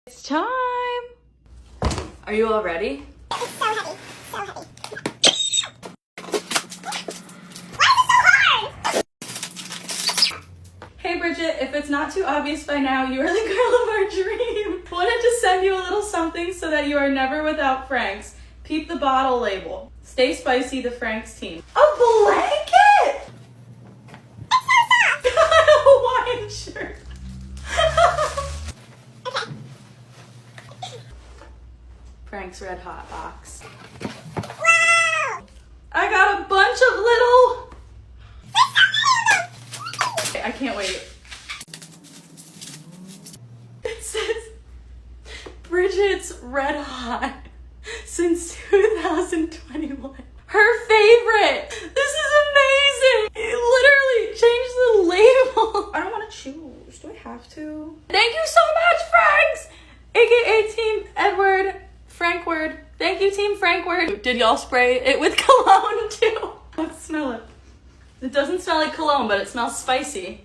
It's time! Are you all ready? It's so heavy, so heavy. Why is it so hard? Hey Bridget, if it's not too obvious by now, you are the girl of our dream. Wanted to send you a little something so that you are never without Franks. Peep the bottle label. Stay spicy, the Franks team. A blanket! It's so soft. A Hawaiian shirt. Okay. Frank's RedHot box. Wow! I got a bunch of little... I can't wait. It says Bridget's RedHot since 2021. Her favorite. This is amazing. It literally changed the label. I don't want to choose. Do I have to? Thank you so much, Franks, aka Team Edward Frankward. Thank you, Team Frankward. Did y'all spray it with cologne too? Let's smell it. It doesn't smell like cologne, but it smells spicy.